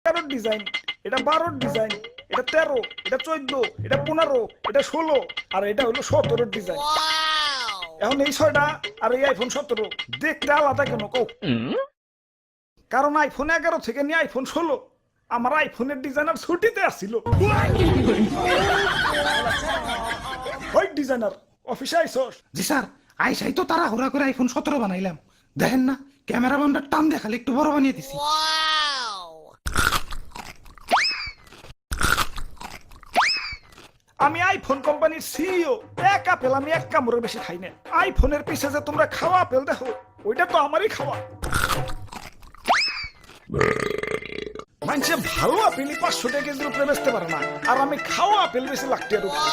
11 design, এটা 12 design, এটা 13, এটা 14, এটা 15, এটা 16 আর এটা হলো 17 ডিজাইন। এখন এই 6টা আর এই আইফোন 17 দেখতে আলাদা কেন কও? কারণ আইফোন 11 থেকে নিয়ে আইফোন 16 আমার আইফোনের ডিজাইনার ছুটিতে আসছিল। ওই ডিজাইনার অফিসে আইছস? জি স্যার, আইসাই তো তারা হুড়া করে আইফোন 17 বানাইলাম। দেখেন না ক্যামেরা বান্ডার টান দেখালে একটু বড় বানিয়ে দিছি। আমি আইফোন কোম্পানির সিইও, এক আপেল আমি এক কামড়ের বেশি খাই না। আইফোনের পিছে যে তোমরা খাওয়া আপেল দেখো ওইটা তো আমারই খাওয়া। মানুষে ভালো আপেল 500 টাকা কেজির উপরে বেচতে পারে না, আর আমি খাওয়া আপেল বেশি লাখ টাকার উপরে।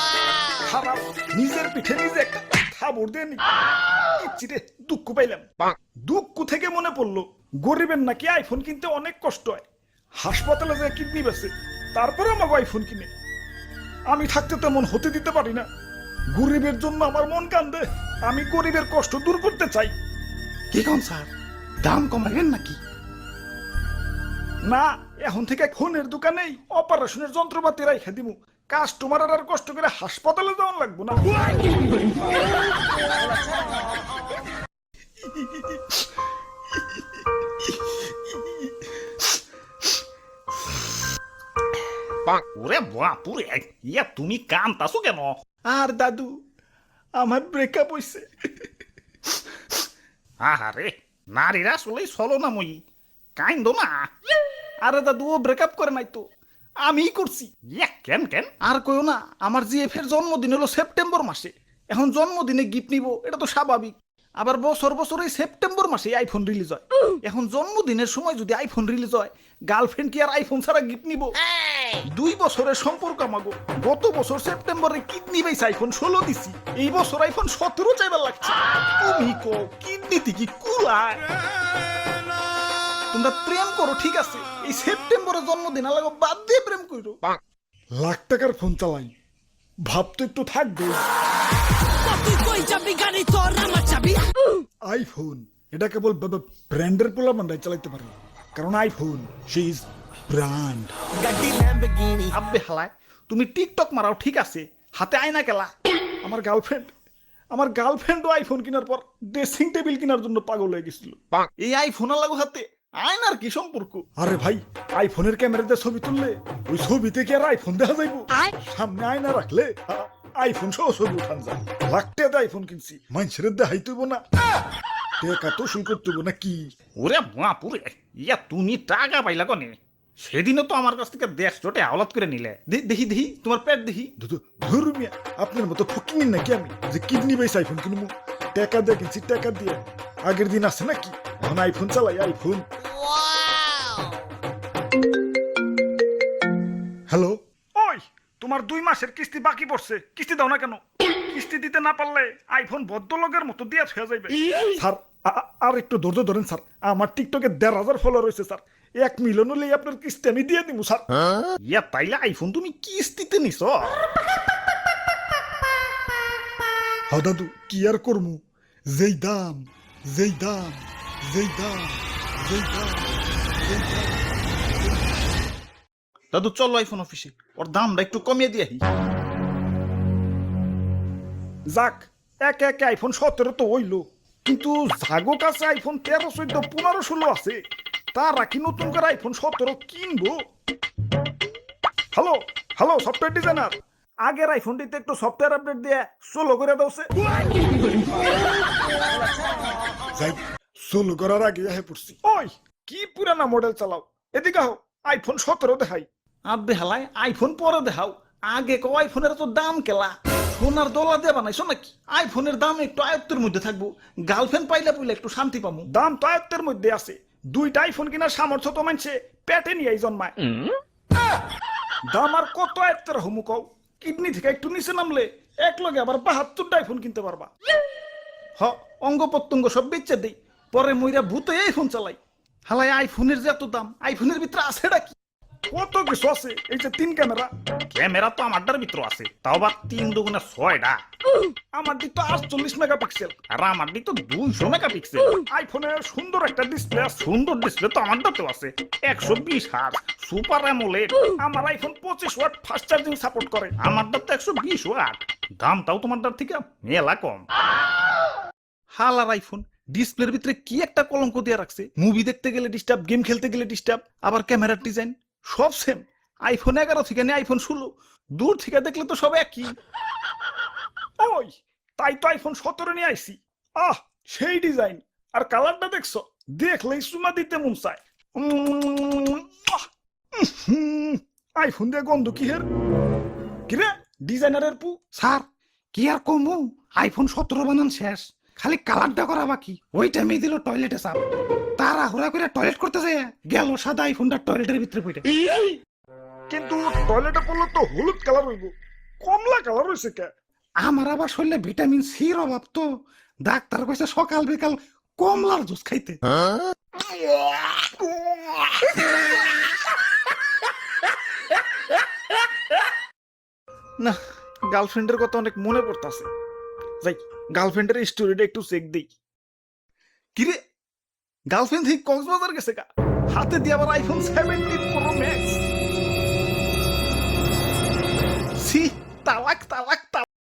খারাপ, নিজের পিঠে নিজে একটা থাবড় দিয়ে নি। চিরে দুঃখ পাইলাম। দুঃখ থেকে মনে পড়লো গরিবের নাকি আইফোন কিনতে অনেক কষ্ট হয়। হাসপাতালে যে কিডনি বেচে তারপরে আমাকে আইফোন কিনে। আমি থাকতে তেমন হতে দিতে পারি না। গরিবের জন্য আমার মন কান্দে। আমি গরিবের কষ্ট দূর করতে চাই। কি কোন স্যার, দাম কমাইবেন নাকি? না, এখন থেকে ফোনের দোকানেই অপারেশনের যন্ত্রপাতি রাইখা দিমু। কাস্টমার আর কষ্ট করে হাসপাতালে যাওয়ার লাগবো না। ওরে বাপুরে, ইয়া তুমি কান্তাছো কেন? আর দাদু, আমার ব্রেকআপ হইছে। আহারে, নারীরা আসলেই চলো না মই, কাইন্দ না। আরে দাদু, ও ব্রেকআপ করে নাই তো, আমিই করছি। ইয়া কেন কেন? আর কইও না, আমার জিএফ এর জন্মদিন হলো সেপ্টেম্বর মাসে। এখন জন্মদিনে গিফট নিব, এটা তো স্বাভাবিক। আবার বছর বছর এই সেপ্টেম্বর মাসে আইফোন রিলিজ হয়। এখন জন্মদিনের সময় যদি আইফোন রিলিজ হয়, গার্লফ্রেন্ড কি আর আইফোন ছাড়া গিফট নিব? 2 বছরের সম্পর্ক আমাগো। গত বছর সেপ্টেম্বরে কিডনি পাইছে আইফোন 16 দিছি, এই বছর আইফোন 17 চাইবার লাগছে। তুমি কো কিডনিতে কি কুলায়? তোমরা প্রেম করো ঠিক আছে, এই সেপ্টেম্বরে জন্মদিন আলাগো বাদ দিয়ে প্রেম করো। লাখ টাকার ফোন চালাই, ভাব তো একটু থাকবে। আইফোন এটা কেবল ব্র্যান্ডের পোলা বান্ধাই চালাইতে পারে, কারণ আইফোন সে ইজ ব্র্যান্ড। আব্বে হালায়, তুমি টিকটক মারাও ঠিক আছে, হাতে আয়না কেলা। আমার গার্লফ্রেন্ডও আইফোন কেনার পর ড্রেসিং টেবিল কেনার জন্য পাগল হয়ে গেছিল। এই আইফোন লাগো হাতে, আয়নার কি সম্পর্ক? আরে ভাই, আইফোনের ক্যামেরাতে ছবি তুললে ওই ছবিতে কি আর আইফোন দেখা যাইব? সামনে আয়না রাখলে আইফোন সহ ছবি উঠান যায়। লাখ টাকা আইফোন কিনছি, মানুষের দেখাইতেইব না, টাকা তো সই করতেইব না কি? ওরে বাপুরে, ইয়া তুমি টাকা পাইলা কনে? সেদিনও তো আমার কাছ থেকে 150 আওলাদ করে নিলে। দেখি দেখি তোমার পেট দেখি। ধর্মিয়া, আপনার মতো ফকিং নাকি আমি যে কিডনি বেস আইফোন কিনবো? টাকা দিয়ে কিনছি, টাকা দিয়ে। আগের দিন আছে নাকি? এখন আইফোন চালাই, আইফোন। হ্যালো, ওই তোমার 2 মাসের কিস্তি বাকি পড়ছে, কিস্তি দাও না কেন? কিস্তি দিতে না পারলে আইফোন ভদ্রলোকের মতো দিয়ে হয়ে যাবে। স্যার আর একটু ধৈর্য ধরেন স্যার, আমার টিকটকে 1,500 ফলোয়ার রয়েছে স্যার। 1 মিলিয়ন হলে আপনার কিস্তি আমি দিয়ে দিব স্যার। ইয়া তাইলে আইফোন তুমি কিস্তিতে নিছ? হ্যাঁ দাদু, কি আর করমু? যেই দাম, যেই দাম, যেই দাম, যেই দাম, যেই দাম। দাদু চলো আইফোন অফিসে, ওর দামটা একটু কমিয়ে দিয়ে। যাক, একে একে আইফোন 17 তো হইলো, কিন্তু জাগো কাছে আইফোন 13, 14, 15, 16 আছে। তারা কি নতুন করে আইফোন 17 কিনবো? হ্যালো হ্যালো, সফটওয়্যার ডিজাইনার, আগের আইফোনটিতে একটু সফটওয়্যার আপডেট দিয়ে সোলো করে দাওছে। সোলো করার আগে পড়ছি। ওই কি পুরানা মডেল চালাও, এদিকে হও, আইফোন 17 দেখাই। আব্বে হালায়, আইফোন পরে দেখাও, আগে কো আইফোনের তো দাম কেলা। সোনার দলা দিয়ে বানাইছো নাকি? আইফোনের দাম একটু আয়ত্তের মধ্যে থাকবো, গার্লফ্রেন্ড পাইলে পুইলে একটু শান্তি পাবো। দাম তো আয়ত্তের মধ্যে আছে, 2টা আইফোন কেনার সামর্থ্য তো মানছে পেটে নিয়ে জন্মায়। দাম আর কত আয়ত্তের হমু কও? কিডনি থেকে একটু নিচে নামলে এক লগে আবার 72টা আইফোন কিনতে পারবা। অঙ্গ প্রত্যঙ্গ সব বেচে দেই, পরে মইরা ভূতে আইফোন চালাই। হালাই আইফোনের যে এত দাম, আইফোনের ভিতরে আছেটা কি? কত কিছু আছে, এই যে 3 ক্যামেরা। ক্যামেরা তো আমারটার ভিতর আছে, তাও আবার 3 দুগুণে 6টা। আমার দিক তো 48 মেগাপিক্সেল। আর আমার দিক তো 200 মেগাপিক্সেল। আইফোনের সুন্দর একটা ডিসপ্লে আছে। সুন্দর ডিসপ্লে তো আমারটাতেও আছে, 120 হার্জ সুপার অ্যামোলেড। আমার iPhone 25 watt fast charging support করে। আমারটা তো 120 ওয়াট, দামটাও তোমারটার থেকে মেলা কম। হালার আইফোন ডিসপ্লের ভিতরে কি একটা কলঙ্ক দিয়ে রাখছে। মুভি দেখতে গেলে ডিস্টার্ব, গেম খেলতে গেলে ডিস্টার্ব, আবার ক্যামেরার ডিজাইন সব সেম। আইফোন 11 থেকে নিয়ে আইফোন 16, দূর থেকে দেখলে তো সব একই। ওই তাই তো আইফোন 17 নিয়ে আইছি। আহ সেই ডিজাইন আর কালারটা দেখছো, দেখলেই সুমা দিতে মন চায়। আইফোন দিয়ে গন্ধ কি হের, কিরে ডিজাইনারের পু। স্যার কি আর কমু, আইফোন 17 বানান শেষ, খালি কালারটা করা বাকি। ওই টাইমে দিল টয়লেটে চাপ, তারা হুড়া করে টয়লেট করতে যায়, গেল সাদা আইফোনটা টয়লেটের ভিতরে পড়ে। কিন্তু টয়লেটে পড়লে তো হলুদ কালার হইব, কমলা কালার হইছে কে? আমার আবার শরীরে ভিটামিন সির অভাব তো, ডাক্তার কইছে সকাল বিকাল কমলার জুস খাইতে। না, গার্লফ্রেন্ডের কথা অনেক মনে পড়তাছে। যাই গার্লফ্রেন্ডের স্টোরিটা একটু চেক দেই। কিরে গার্লফ্রেন্ড থেকে কক্সবাজার গেছে গা, হাতে দিয়ে আবার আইফোন 17 প্রো ম্যাক্স। সি তালাক